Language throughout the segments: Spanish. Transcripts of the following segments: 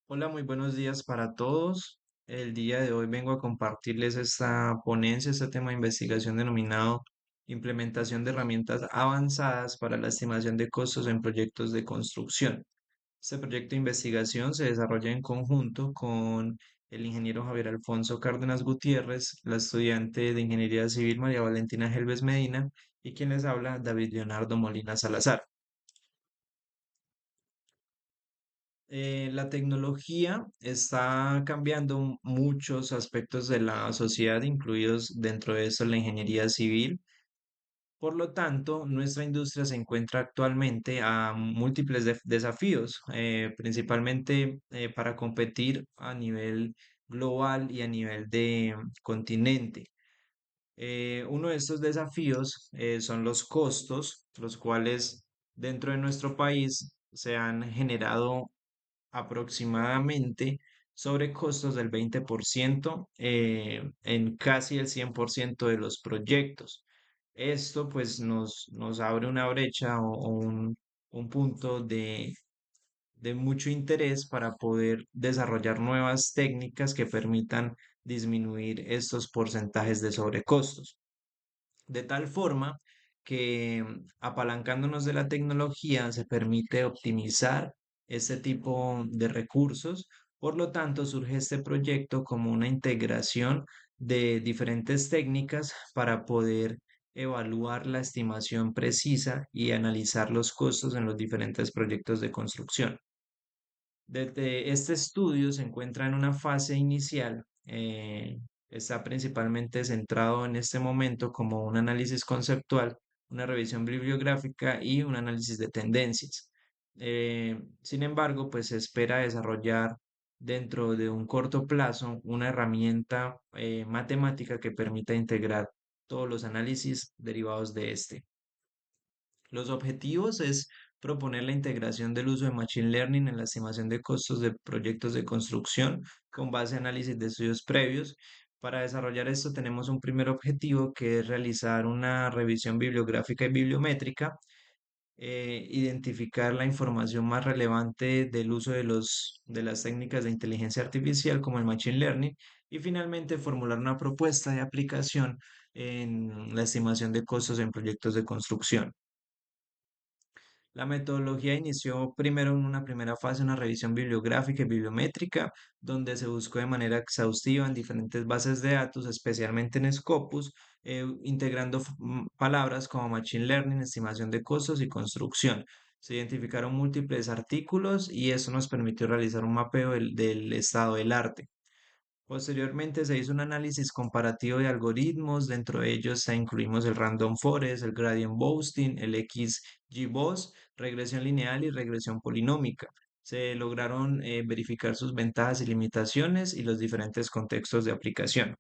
Hola, muy buenos días para todos. El día de hoy vengo a compartirles esta ponencia, este tema de investigación denominado Implementación de herramientas avanzadas para la estimación de costos en proyectos de construcción. Este proyecto de investigación se desarrolla en conjunto con el ingeniero Javier Alfonso Cárdenas Gutiérrez, la estudiante de Ingeniería Civil María Valentina Helves Medina y quien les habla David Leonardo Molina Salazar. La tecnología está cambiando muchos aspectos de la sociedad, incluidos dentro de eso la ingeniería civil. Por lo tanto, nuestra industria se encuentra actualmente a múltiples desafíos, principalmente para competir a nivel global y a nivel de continente. Uno de estos desafíos son los costos, los cuales dentro de nuestro país se han generado aproximadamente sobrecostos del 20% en casi el 100% de los proyectos. Esto pues nos abre una brecha o un punto de mucho interés para poder desarrollar nuevas técnicas que permitan disminuir estos porcentajes de sobrecostos. De tal forma que apalancándonos de la tecnología se permite optimizar este tipo de recursos. Por lo tanto, surge este proyecto como una integración de diferentes técnicas para poder evaluar la estimación precisa y analizar los costos en los diferentes proyectos de construcción. Desde este estudio se encuentra en una fase inicial, está principalmente centrado en este momento como un análisis conceptual, una revisión bibliográfica y un análisis de tendencias. Sin embargo, pues se espera desarrollar dentro de un corto plazo una herramienta matemática que permita integrar todos los análisis derivados de este. Los objetivos es proponer la integración del uso de Machine Learning en la estimación de costos de proyectos de construcción con base en análisis de estudios previos. Para desarrollar esto tenemos un primer objetivo que es realizar una revisión bibliográfica y bibliométrica, identificar la información más relevante del uso de las técnicas de inteligencia artificial como el Machine Learning y finalmente formular una propuesta de aplicación en la estimación de costos en proyectos de construcción. La metodología inició primero en una primera fase una revisión bibliográfica y bibliométrica, donde se buscó de manera exhaustiva en diferentes bases de datos, especialmente en Scopus, integrando palabras como Machine Learning, estimación de costos y construcción. Se identificaron múltiples artículos y eso nos permitió realizar un mapeo del estado del arte. Posteriormente se hizo un análisis comparativo de algoritmos, dentro de ellos incluimos el Random Forest, el Gradient Boosting, el XGBoost, regresión lineal y regresión polinómica. Se lograron verificar sus ventajas y limitaciones y los diferentes contextos de aplicación.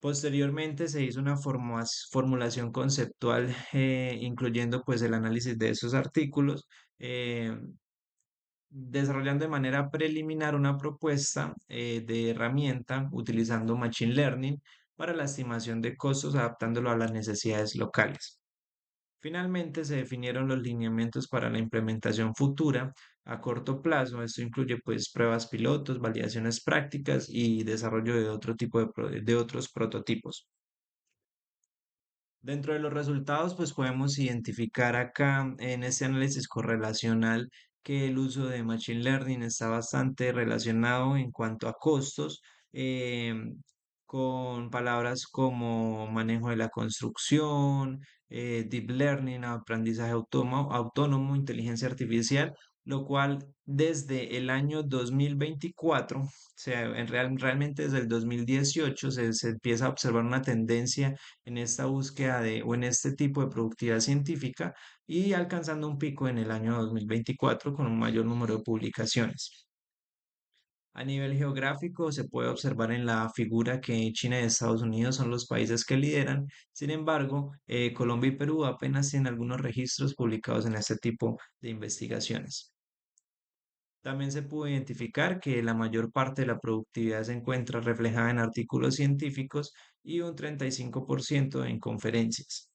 Posteriormente se hizo una formulación conceptual, incluyendo pues el análisis de esos artículos, eh, desarrollando de manera preliminar una propuesta de herramienta utilizando Machine Learning para la estimación de costos, adaptándolo a las necesidades locales. Finalmente, se definieron los lineamientos para la implementación futura a corto plazo. Esto incluye pues pruebas pilotos, validaciones prácticas y desarrollo de otro tipo de otros prototipos. Dentro de los resultados, pues podemos identificar acá en este análisis correlacional que el uso de Machine Learning está bastante relacionado en cuanto a costos, em, con palabras como manejo de la construcción, Deep Learning, aprendizaje autónomo, inteligencia artificial, lo cual desde el año 2024, o sea, realmente desde el 2018 se empieza a observar una tendencia en esta búsqueda de o en este tipo de productividad científica y alcanzando un pico en el año 2024 con un mayor número de publicaciones. A nivel geográfico, se puede observar en la figura que China y Estados Unidos son los países que lideran. Sin embargo, Colombia y Perú apenas tienen algunos registros publicados en este tipo de investigaciones. También se pudo identificar que la mayor parte de la productividad se encuentra reflejada en artículos científicos y un 35% en conferencias.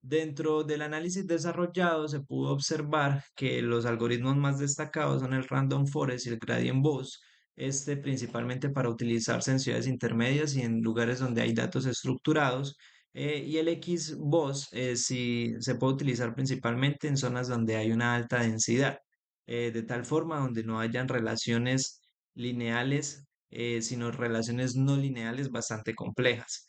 Dentro del análisis desarrollado se pudo observar que los algoritmos más destacados son el Random Forest y el Gradient Boss, este principalmente para utilizarse en ciudades intermedias y en lugares donde hay datos estructurados, y el XBoss sí se puede utilizar principalmente en zonas donde hay una alta densidad, de tal forma donde no hayan relaciones lineales, sino relaciones no lineales bastante complejas.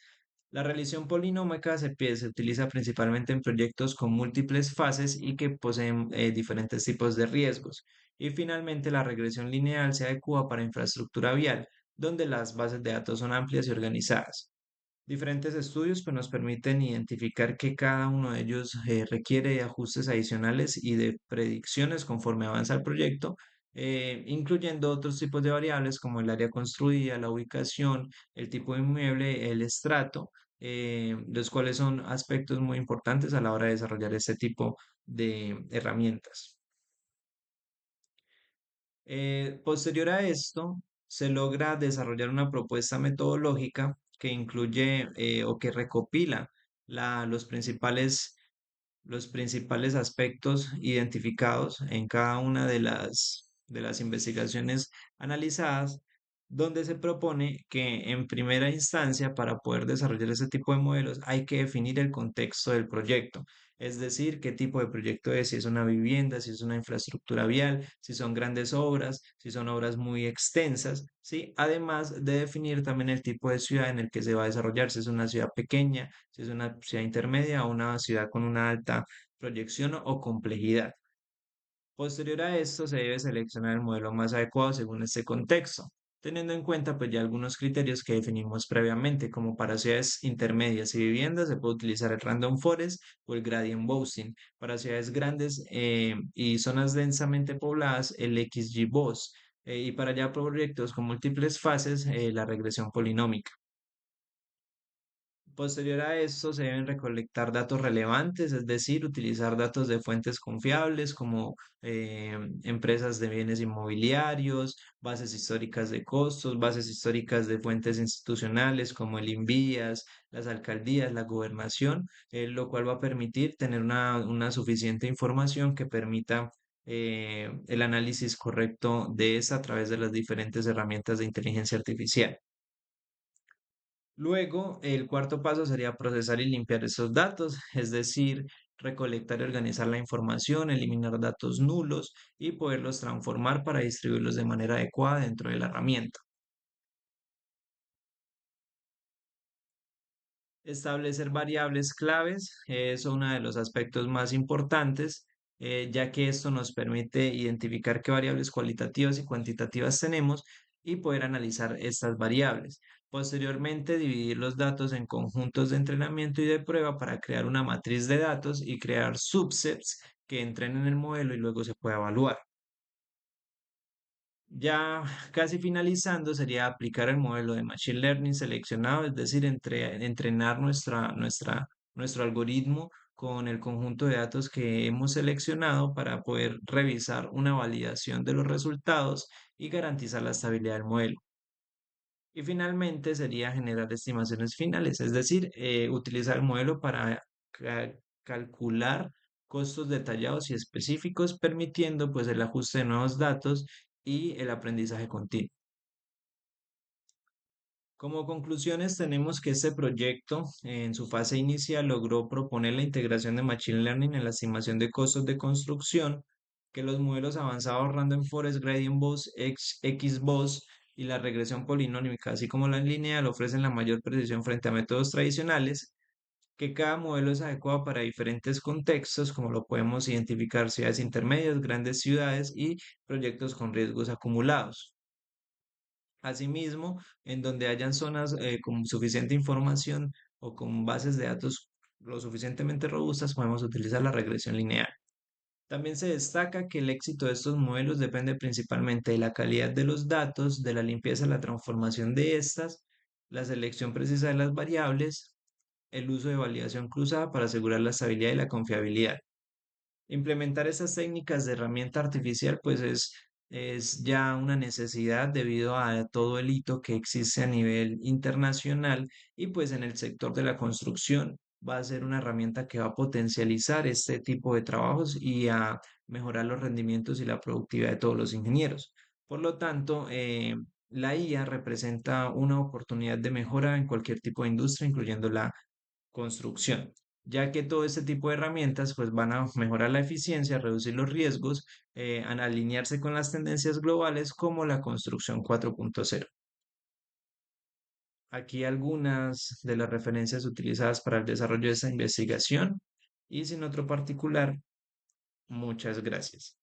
La regresión polinómica se utiliza principalmente en proyectos con múltiples fases y que poseen diferentes tipos de riesgos. Y finalmente, la regresión lineal se adecua para infraestructura vial, donde las bases de datos son amplias y organizadas. Diferentes estudios pues, nos permiten identificar que cada uno de ellos requiere de ajustes adicionales y de predicciones conforme avanza el proyecto, incluyendo otros tipos de variables como el área construida, la ubicación, el tipo de inmueble, el estrato, los cuales son aspectos muy importantes a la hora de desarrollar este tipo de herramientas. Posterior a esto, se logra desarrollar una propuesta metodológica que incluye o que recopila los los principales aspectos identificados en cada una de las investigaciones analizadas, donde se propone que en primera instancia, para poder desarrollar ese tipo de modelos, hay que definir el contexto del proyecto. Es decir, qué tipo de proyecto es, si es una vivienda, si es una infraestructura vial, si son grandes obras, si son obras muy extensas, ¿sí? Además de definir también el tipo de ciudad en el que se va a desarrollar, si es una ciudad pequeña, si es una ciudad intermedia o una ciudad con una alta proyección o complejidad. Posterior a esto, se debe seleccionar el modelo más adecuado según este contexto, teniendo en cuenta pues ya algunos criterios que definimos previamente, como para ciudades intermedias y viviendas se puede utilizar el Random Forest o el Gradient Boosting. Para ciudades grandes y zonas densamente pobladas, el XGBoost. Y para ya proyectos con múltiples fases, la regresión polinómica. Posterior a esto, se deben recolectar datos relevantes, es decir, utilizar datos de fuentes confiables como empresas de bienes inmobiliarios, bases históricas de costos, bases históricas de fuentes institucionales como el INVIAS, las alcaldías, la gobernación, lo cual va a permitir tener una suficiente información que permita el análisis correcto de esta a través de las diferentes herramientas de inteligencia artificial. Luego, el cuarto paso sería procesar y limpiar esos datos, es decir, recolectar y organizar la información, eliminar datos nulos y poderlos transformar para distribuirlos de manera adecuada dentro de la herramienta. Establecer variables claves es uno de los aspectos más importantes, ya que esto nos permite identificar qué variables cualitativas y cuantitativas tenemos y poder analizar estas variables. Posteriormente, dividir los datos en conjuntos de entrenamiento y de prueba para crear una matriz de datos y crear subsets que entrenen el modelo y luego se pueda evaluar. Ya casi finalizando sería aplicar el modelo de Machine Learning seleccionado, es decir, entrenar nuestro algoritmo con el conjunto de datos que hemos seleccionado para poder revisar una validación de los resultados y garantizar la estabilidad del modelo. Y finalmente sería generar estimaciones finales, es decir, utilizar el modelo para calcular costos detallados y específicos, permitiendo pues el ajuste de nuevos datos y el aprendizaje continuo. Como conclusiones, tenemos que este proyecto en su fase inicial logró proponer la integración de Machine Learning en la estimación de costos de construcción, que los modelos avanzados Random Forest, Gradient Boss, XBoss y la regresión polinómica, así como la lineal, ofrecen la mayor precisión frente a métodos tradicionales, que cada modelo es adecuado para diferentes contextos, como lo podemos identificar ciudades intermedias, grandes ciudades y proyectos con riesgos acumulados. Asimismo, en donde hayan zonas con suficiente información o con bases de datos lo suficientemente robustas, podemos utilizar la regresión lineal. También se destaca que el éxito de estos modelos depende principalmente de la calidad de los datos, de la limpieza, la transformación de estas, la selección precisa de las variables, el uso de validación cruzada para asegurar la estabilidad y la confiabilidad. Implementar esas técnicas de herramienta artificial, pues es ya una necesidad debido a todo el hito que existe a nivel internacional y pues en el sector de la construcción. va a ser una herramienta que va a potencializar este tipo de trabajos y a mejorar los rendimientos y la productividad de todos los ingenieros. Por lo tanto, la IA representa una oportunidad de mejora en cualquier tipo de industria, incluyendo la construcción, ya que todo este tipo de herramientas pues van a mejorar la eficiencia, reducir los riesgos, a alinearse con las tendencias globales como la construcción 4.0. Aquí algunas de las referencias utilizadas para el desarrollo de esta investigación y sin otro particular, muchas gracias.